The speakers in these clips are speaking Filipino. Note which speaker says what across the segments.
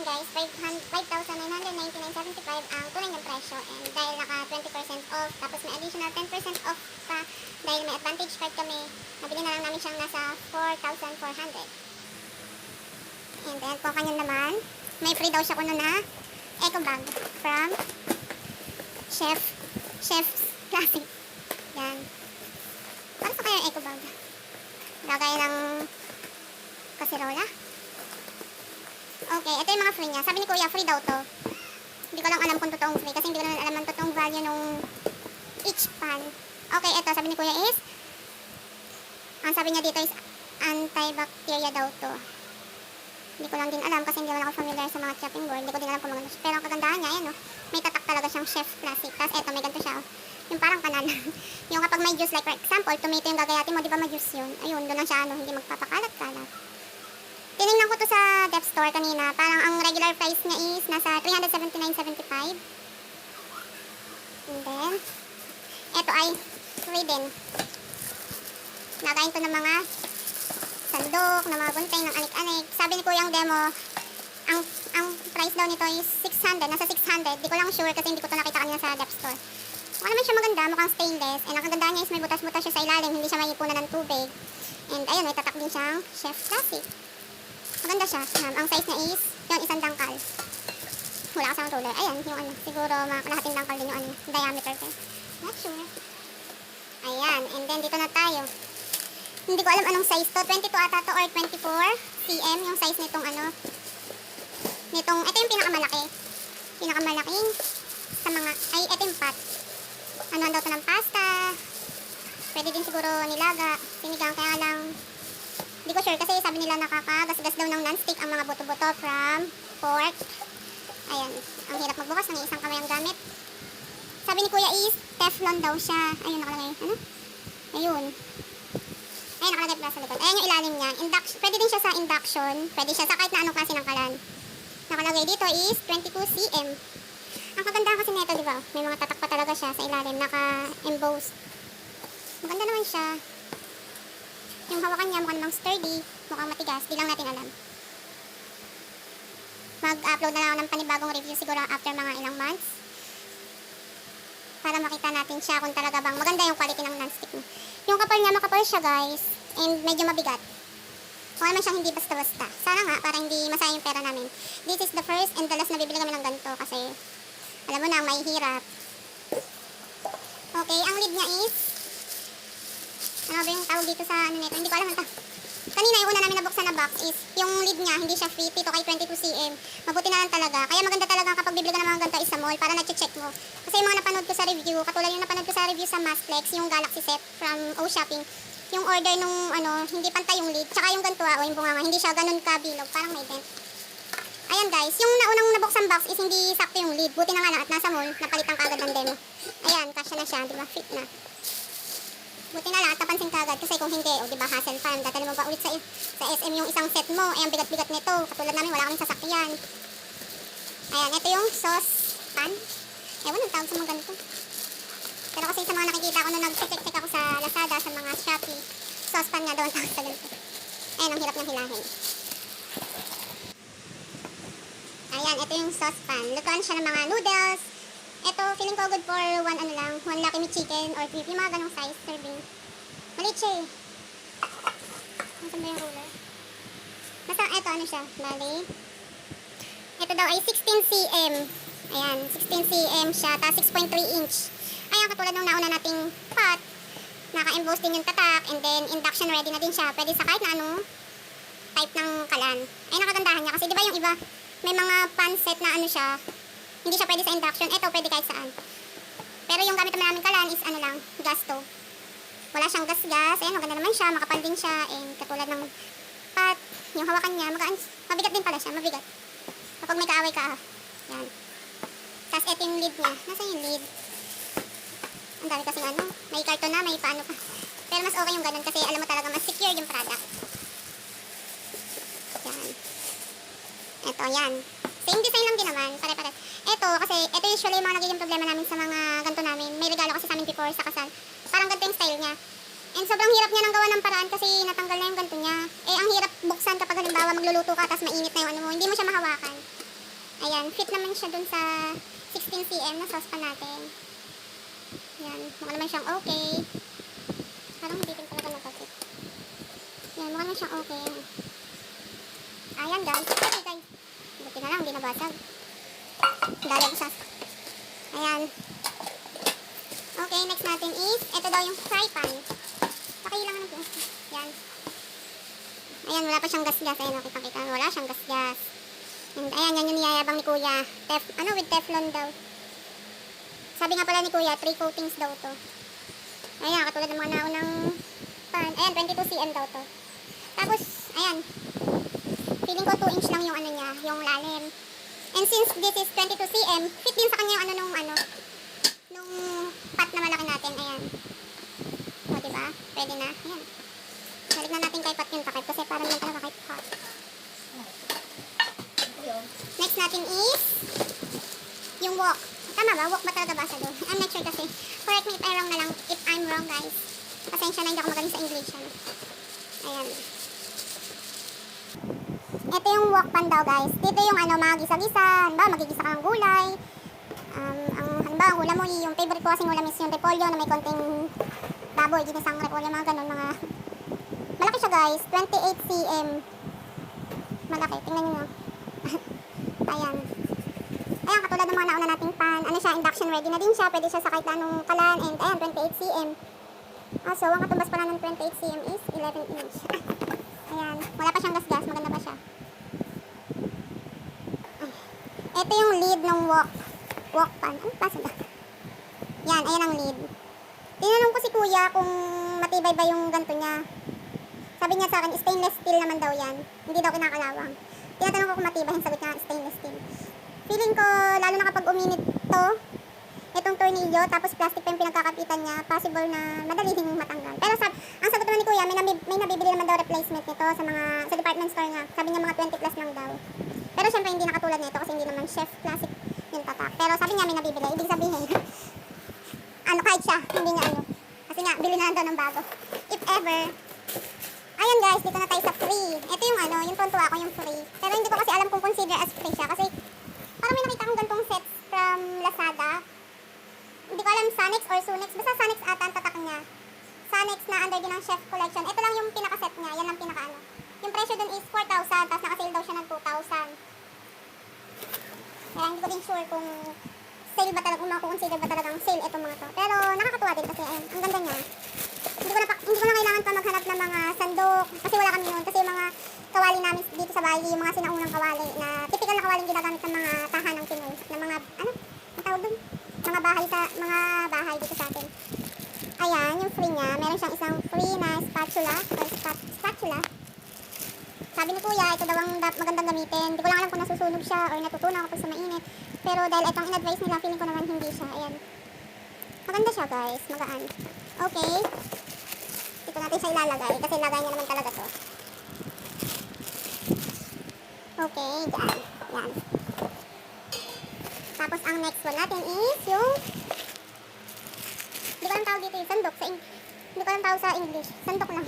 Speaker 1: ayan guys, 5,999.75 ang tunay ng presyo. And dahil naka 20% off, tapos may additional 10% off pa dahil may advantage card kami, nabili na lang namin siyang nasa 4,400. And ayan po kanya naman. May free daw siya kuno na eco bag from Chef's Classic. Yan. Para sa kaya yung eco bag? Lagay ng kaserola. Okay, ito yung mga free niya. Sabi ni Kuya, free daw to. Hindi ko lang alam kung totoong free kasi hindi ko naman alam ang totoong value nung each pan. Okay, ito sabi ni Kuya is, ang sabi niya dito is antibacteria daw to. Hindi ko lang din alam kasi hindi naman ako familiar sa mga chopping board. Hindi ko din alam kung maganda. Pero ang kagandahan niya, ayan, no? May tatak talaga siyang Chef Classic. Tapos eto, may ganito siya, oh. Yung parang kanal. Yung kapag may juice, like for example, tomato yung gagayatin mo, di ba may juice yun? Ayun, doon lang siya, ano, hindi magpapakalat-kalat. Tinignan ko to sa Dep Store kanina. Parang ang regular price niya is nasa 379.75. And then, eto ay free din. Nagayin to ng mga sandok, ng mga buntay, ng anik-anik. Sabi ni Kuya ang demo, ang price daw nito is 600, nasa 600. Di ko lang sure kasi hindi ko to nakita kanina sa Dep Store. Mukha naman siya maganda, mukhang stainless. And ang kagandahan niya is may butas-butas siya sa ilalim, hindi siya maipunan ng tubig. And ayun, may tatak din siyang Chef Classic. Maganda siya. Ang size niya is, yung isang dangkal. Wala kasang ruler. Ayan, yung ano, siguro mga kalahating dangkal din yung ano, diameter ko. Not sure. Ayan, and then dito na tayo. Hindi ko alam anong size to. 22 ata to or 24 cm yung size nitong ano. Ito yung pinakamalaki. Pinakamalaking sa mga, ay, ito yung pot. Ano daw to ng pasta. Pwede din siguro nilaga. Sinigang, kaya lang, hindi ko sure kasi sabi nila nakakagasgas daw ng non-stick ang mga buto-buto from pork. Ayan, ang hirap magbukas ng isang kamay ang gamit. Sabi ni Kuya is, Teflon daw siya. Ayun, nakalagay. Ano? Ayun. Ayun, nakalagay pala sa likod. Ayan yung ilalim niya. Pwede din siya sa induction. Pwede siya sa kahit na anong klase ng kalan. Nakalagay dito is 22 cm. Ang kagandahan kasi nito, di ba? May mga tatak pa talaga siya sa ilalim. Naka-embossed. Maganda naman siya. Yung hawakan niya mukhang namang sturdy. Mukhang matigas. Di lang natin alam. Mag-upload na lang ako ng panibagong review siguro after mga ilang months. Para makita natin siya kung talaga bang maganda yung quality ng non-stick niya. Yung kapal niya, makapal siya guys. And medyo mabigat. Kung naman siyang hindi basta-basta. Sana nga, para hindi masayang yung pera namin. This is the first and the last na bibili kami ng ganito. Kasi, alam mo na, may hirap. Okay, ang lid niya is, ano ba yung tawag dito sa ano nito? Hindi ko alam. Kanina yung una namin nabuksan na box is, yung lid niya, hindi siya fit. Dito kay 22 cm. Mabuti na lang talaga. Kaya maganda talaga kapag bibili ka ng mga ganito is sa mall para na-check mo. Kasi yung mga napanood ko sa review, katulad yung napanood ko sa review sa Massplex, yung Galaxy set from O Shopping. Yung order nung ano, hindi pantay yung lid. Tsaka yung ganito o yung bunganga, hindi siya ganun kabilog. Parang may dent. Ayan guys, yung naunang nabuksan box is hindi sakto yung lid. Buti na nga lang at nasa mall, napalitan kagad ng demo. Ayan, kasya na siya, di ba? Fit na. Buti na lang at napansin kagad kasi kung hindi, o di ba hassle pa, dadali mo pa ulit sa SM yung isang set mo. Eh, ang bigat-bigat nito. Katulad namin, wala kaming sasakyan. Ayan, ito yung sauce pan. Ewan, ang tawag sa mga ganito. Pero kasi sa mga nakikita ko nung nag-check ako sa Lazada, sa mga Shopee, sauce pan nga daw ang tawag sa ganito. Ayan, ang hirap niyang hilahin. Ayan, ito yung sauce pan. Lutuan siya ng mga noodles. Ito, feeling ko good for one Lucky Me chicken or 3, yung mga ganong size serving. Maliit siya eh. Nasaan ba yung ruler? Basta, ito, ano siya? Bali. Ito daw ay 16 cm. Ayan, 16 cm siya, tapos 6.3 inch. Ayan, katulad nung nauna nating pot. Naka-emboss din yung tatak, and then induction ready na din siya. Pwede sa kahit na anong type ng kalan. Ay, nakagandahan niya kasi di ba yung iba, may mga pan set na ano siya, hindi siya pwede sa induction. Ito, pwede kahit saan. Pero yung gamit namin kalan is ano lang, gas stove. Wala siyang gas-gas. Ayan, maganda naman siya. Makapal din siya. And katulad ng pot, yung hawakan niya, mabigat din pala siya. Mabigat. Kapag may kaaway ka, yan. Tapos ito yung lid niya. Nasaan yung lid? Ang dami kasing ano. May karton na, may paano pa. Pero mas okay yung ganun kasi alam mo talaga mas secure yung product. Yan. Ito, yan. Same design lang din naman, pare-pare. Ito, kasi ito usually yung mga nagiging problema namin sa mga ganito namin. May regalo kasi sa amin before sa kasal. Parang ganito yung style niya. And sobrang hirap niya nang gawa ng paraan kasi natanggal na yung ganito niya. Eh, ang hirap buksan kapag halimbawa magluluto ka tapos mainit na yung ano mo. Hindi mo siya mahawakan. Ayan, fit naman siya dun sa 16 cm na saucepan natin. Ayan, mukha naman siyang okay. Parang hindi din talaga nagkakit. Ayan, mukha naman siyang okay. Ayan guys, okay guys. Buti na lang, hindi nabasag. Dali ko siya. Ayan. Okay, next natin is, ito daw yung fry pan. Pakilangan ng plastic. Ayan. Ayan, wala pa siyang gas-gas. Ayan, kita. Wala siyang gas-gas. And ayan, yan yung niyayabang ni Kuya. With Teflon daw. Sabi nga pala ni Kuya, 3 coatings daw to. Ayan, katulad ng mga naunang pan. Ayan, 22 cm daw to. Tapos, ayan. Feeling ko 2 inch lang yung ano niya, yung lalim. And since this is 22 cm, fit din sa kanya yung nung pot na malaki natin. Ayan. O, diba? Pwede na. Ayan. Balik na natin kay pot yung takip kasi parang naman talaga kay pot. Next natin is yung wok. Tama ba? Wok ba talaga basa doon? I'm not sure kasi. Correct me if I'm wrong guys. Pasensya na, hindi ako magaling sa English. Ayan. Ito yung wok pan daw guys. Dito yung mga gisa-gisa. Halimbawa, magigisa ka ng gulay. Halimbawa, ang ulam mo, yung favorite ko kasing ulam is yung repolyo na may konting baboy. Ginisang repolyo, mga ganun. Malaki siya guys. 28 cm. Malaki. Tingnan nyo. Ayan. Ayan, katulad ng mga nauna nating pan. Ano siya, induction ready na din siya. Pwede siya sa kahit anong kalan. And ayan, 28 cm. So, ang katumbas pala ng 28 cm is 11 inch. Ayan. Wala pa siyang gas-gas. Maganda pa siya. Ito yung lid ng wok pan. Ano klase ba? Yan, ayan ang lid. Tinanong ko si Kuya kung matibay ba yung ganito niya. Sabi niya sa akin, stainless steel naman daw yan. Hindi daw kinakalawang. Tinatanong ko kung matibay, ang sagot niya, stainless steel. Feeling ko, lalo na kapag uminit to, itong tornilyo, tapos plastic pa yung pinagkakapitan niya, possible na madali ding matanggal. Pero ang sagot naman ni Kuya, may nabibili naman daw replacement nito sa department store niya. Sabi niya mga 20 plus lang daw. Pero syempre hindi nakatulad nito kasi hindi naman chef classic yung tatak. Pero sabi niya may nabibili. Ibig sabihin, kahit siya, hindi niya Kasi nga, bili na lang daw ng bago. If ever. Ayan guys, dito na tayo sa free. Ito yung yung tontuwa ko yung free. Pero hindi ko kasi alam kung consider as free siya. Kasi parang may nakita akong gantong sets from Lazada. Hindi ko alam Sanex or Sunex. Basta Sanex ata ang tatak niya. Sanex na under din ng chef collection. Ito lang yung pinaka-set niya. Yan lang pinaka Yung presyo dun is 4,000. Tapos naka-sale daw siya ng 2,000. Kaya hindi ko din sure kung sale ba talaga, kung mako-consider ba talagang sale itong mga to. Pero nakakatuwa din kasi ang ganda niya. Hindi ko na kailangan pa maghanap ng mga sandok kasi wala kami noon. Kasi yung mga kawali namin dito sa bahay, yung mga sinaunang kawali na typical na kawaling ginagamit ng mga tahanang Pinoy. Na mga, ang tawag dun? Mga bahay dito sa atin. Ayan, yung free niya. Meron siyang isang free na spatula. Spatula. Sabi ni Kuya, ito daw ang magandang gamitin. Hindi ko lang alam kung nasusunog siya or natutunaw kapag sa mainit. Pero dahil itong in-advise nila, feeling ko naman hindi siya. Ayan. Maganda siya guys. Magaan. Okay. Dito natin siya ilalagay. Kasi lagay niya naman talaga to. Okay. Diyan. Yan. Tapos ang next one natin is yung hindi ko alam tawag dito yung sandok. Hindi ko alam tawag sa English. Sandok lang.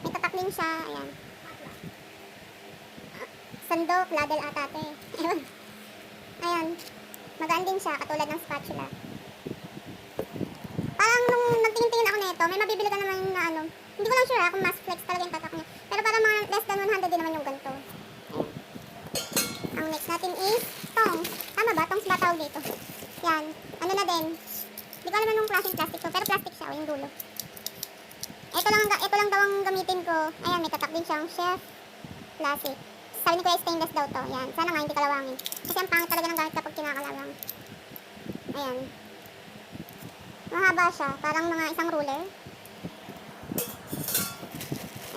Speaker 1: May tatak din siya. Ayan. Sandok, ladle ata ate. Ewan. Ayan. Magaan din siya, katulad ng spatula. Parang nung nagtingin-tingin ako nito, may mabibili ka naman na hindi ko lang sure kung mas flex talaga yung tatak niya. Pero parang mga less than 100 din naman yung ganito. Ayan. Ang next natin is tongs. Tama ba? Tongs ba tawag dito? Yan. Ano na din. Hindi ko alam anong klaseng plastic to, pero plastic siya, yung dulo. Ito lang daw ang gamitin ko. Ayan, may tatak din siyang chef classic. Sabi ni Kuya stainless daw to. Yan. Sana nga hindi kalawangin. Kasi ang pangit talaga ng gamit kapag kinakalawang. Ayan. Mahaba siya. Parang mga isang ruler.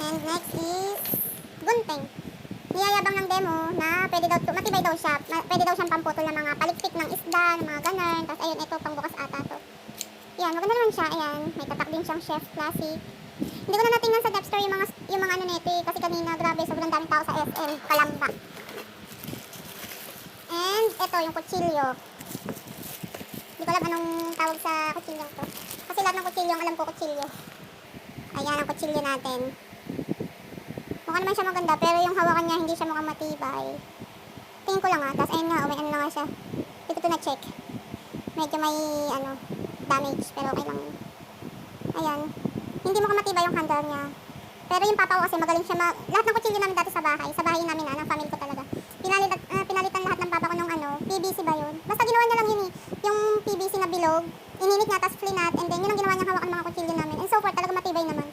Speaker 1: And next is gunting. Niyayabang ng demo na pwede daw matibay daw siya. Pwede daw siyang pamputol ng mga palikpik ng isda, ng mga ganun. Tapos ayun, ito pangbukas ata to. Yan, maganda naman siya. Ayan. May tatak din siyang chef classic. Hindi ko na natingnan sa depth store yung mga nito kasi kanina grabe sobrang daming tao sa SM, Kalamba. And ito yung kutsilyo. Hindi ko alam anong tawag sa kutsilyo to. Kasi lahat ng kutsilyo ang alam ko kutsilyo. Ayan ang kutsilyo natin. Mukha naman siya maganda pero yung hawakan niya hindi siya mukhang matibay. Tingin ko lang ha. Tapos ayun nga, may ano na nga siya. Dito ko na-check. Medyo may damage. Pero okay lang yun. Ayan. Hindi mo matibay yung handle niya. Pero yung papa ko kasi magaling siya. Lahat ng kutsilyo namin dati sa bahay namin ng family ko talaga. Pinalitan lahat ng papa ko nung PVC ba yun? Basta ginawa niya lang yun eh. Yung PVC na bilog, ininit niya, tapos flinat, and then yun ang ginawa niya hawakan ng mga kutsilyo namin. And so far, talaga matibay naman.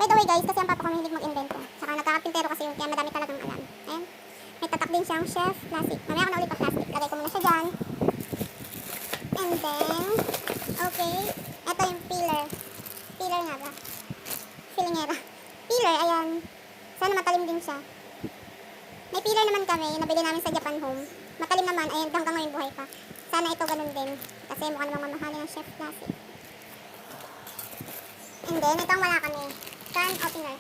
Speaker 1: By the way guys, kasi ang papa ko mahilig mag-invento. Tsaka nagkakapintero kasi yun, kaya madami talagang alam. Ayan. May tatak din siyang chef plastic. Mamaya ko na ulit pa plastic. Lagay ko muna siya dyan. And then, okay. Ito yung pillar. Pillar nga ba? Filingera. Pillar, ayan. Sana matalim din siya. May pillar naman kami, nabili namin sa Japan Home. Matalim naman, ayan, hanggang ngayon buhay pa. Sana ito ganun din. Kasi mukha namang mamahalin ng chef plastic. And then, ito ang wala kami. Can opener.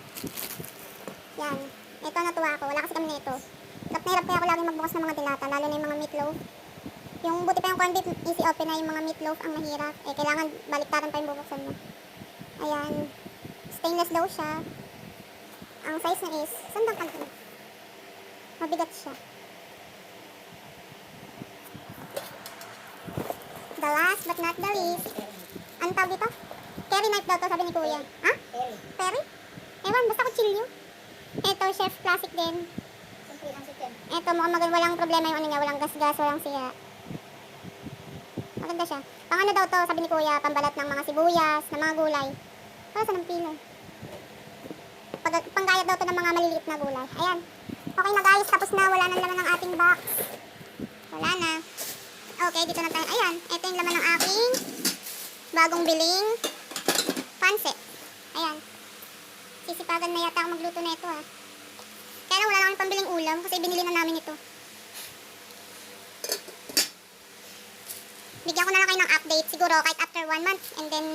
Speaker 1: Yan. Ito natuwa ako. Wala kasi kami nito. Hirap na hirap kaya ako lagi magbukas ng mga dilata, lalo na yung mga meatloaf. Yung buti pa yung corned beef, easy open na, yung mga meatloaf ang mahirap. Eh, kailangan baliktaran pa yung bubuksan mo. Ayan. Stainless daw siya. Ang size niya is, sandang kanto. Mabigat siya. The last but not the least. Anong tawag dito? Curry knife daw to, sabi ni Kuya. Ha? Perry? Ewan, basta kutsilyo. Ito, chef plastic din. Ito, mukhang walang problema yung ano niya, walang gas-gas, walang sira. Maganda siya. Pang ano daw to, sabi ni Kuya, pambalat ng mga sibuyas, ng mga gulay. Para sa ng pillar. Panggayat daw to ng mga maliliit na gulay. Ayan. Okay na guys, tapos na. Wala nang laman ng ating box. Wala na. Okay, dito na tayo. Ayan, ito yung laman ng aking bagong biling pancit. Ayan. Sisipagan na yata ako magluto na ito ha. Kaya lang wala na akong pambiling ulam kasi binili na namin ito. Bigyan ko na lang kayo ng update siguro kahit after 1 month and then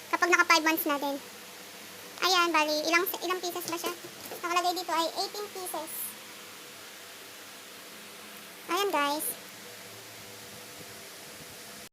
Speaker 1: kapag naka 5 months na din. Ayan, bali ilang pieces ba siya? Nakalagay dito ay 18 pieces. Ayan guys.